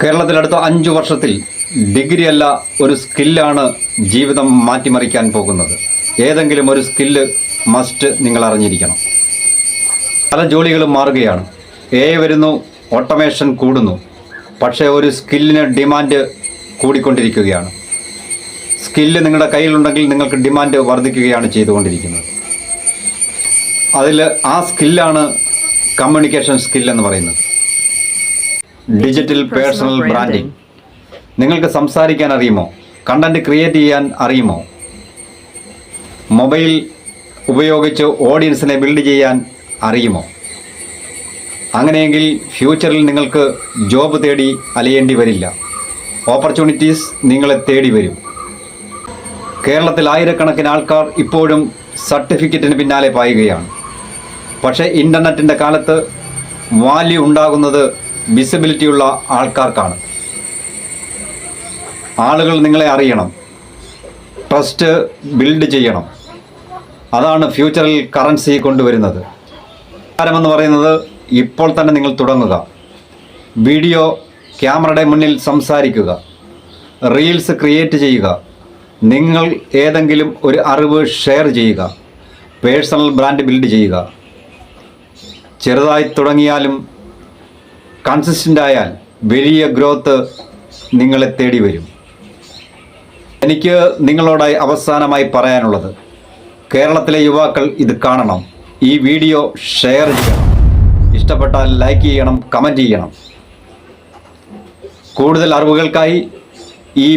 കേരളത്തിൽ അടുത്ത 5 വർഷത്തിൽ ഡിഗ്രി അല്ല ഒരു സ്കില്ലാണ് ജീവിതം മാറ്റിമറിക്കാൻ പോകുന്നത്. ഏതെങ്കിലും ഒരു സ്കില്ല് മസ്റ്റ് നിങ്ങൾ അറിഞ്ഞിരിക്കണം. പല ജോലികളും മാറുകയാണ്. AI വരുന്നു, ഓട്ടോമേഷൻ കൂടുന്നു. പക്ഷേ ഒരു സ്കില്ലിന് ഡിമാൻഡ് കൂടിക്കൊണ്ടിരിക്കുകയാണ്. സ്കില്ല് നിങ്ങളുടെ കയ്യിലുണ്ടെങ്കിൽ നിങ്ങൾക്ക് ഡിമാൻഡ് വർദ്ധിക്കുകയാണ് ചെയ്തുകൊണ്ടിരിക്കുന്നത്. അതിൽ ആ സ്കില്ലാണ് കമ്മ്യൂണിക്കേഷൻ സ്കില്ലെന്ന് പറയുന്നത്. Digital personal branding. നിങ്ങൾക്ക് സംസാരിക്കാൻ അറിയുമോ? കണ്ടന്റ് ക്രിയേറ്റ് ചെയ്യാൻ അറിയുമോ? മൊബൈൽ ഉപയോഗിച്ച് ഓഡിയൻസിനെ ബിൽഡ് ചെയ്യാൻ അറിയുമോ? അങ്ങനെയെങ്കിൽ ഫ്യൂച്ചറിൽ നിങ്ങൾക്ക് ജോബ് തേടി അലയേണ്ടി വരില്ല. ഓപ്പർച്യൂണിറ്റീസ് നിങ്ങളെ തേടി വരും. കേരളത്തിൽ ആയിരക്കണക്കിന് ആൾക്കാർ ഇപ്പോഴും സർട്ടിഫിക്കറ്റിന് പിന്നാലെ പായുകയാണ്. പക്ഷേ ഇൻ്റർനെറ്റിൻ്റെ കാലത്ത് വാല്യൂ ഉണ്ടാകുന്നത് വിസിബിലിറ്റിയുള്ള ആൾക്കാർക്കാണ്. ആളുകൾ നിങ്ങളെ അറിയണം, ട്രസ്റ്റ് ബിൽഡ് ചെയ്യണം. അതാണ് ഫ്യൂച്ചറിൽ കറൻസി കൊണ്ടുവരുന്നത്. എന്ന് പറയുന്നത് ഇപ്പോൾ തന്നെ നിങ്ങൾ തുടങ്ങുക. വീഡിയോ ക്യാമറയുടെ മുന്നിൽ സംസാരിക്കുക, റീൽസ് ക്രിയേറ്റ് ചെയ്യുക, നിങ്ങൾ ഏതെങ്കിലും ഒരു അറിവ് ഷെയർ ചെയ്യുക, പേഴ്സണൽ ബ്രാൻഡ് ബിൽഡ് ചെയ്യുക. ചെറുതായി തുടങ്ങിയാലും കൺസിസ്റ്റൻ്റ് ആയാൽ വലിയ ഗ്രോത്ത് നിങ്ങളെ തേടി വരും. എനിക്ക് നിങ്ങളോടായി അവസാനമായി പറയാനുള്ളത്, കേരളത്തിലെ യുവാക്കൾ ഇത് കാണണം. ഈ വീഡിയോ ഷെയർ ചെയ്യണം, ഇഷ്ടപ്പെട്ടാൽ ലൈക്ക് ചെയ്യണം, കമൻറ്റ് ചെയ്യണം. കൂടുതൽ അറിവുകൾക്കായി ഈ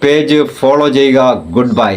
പേജ് ഫോളോ ചെയ്യുക. Good bye.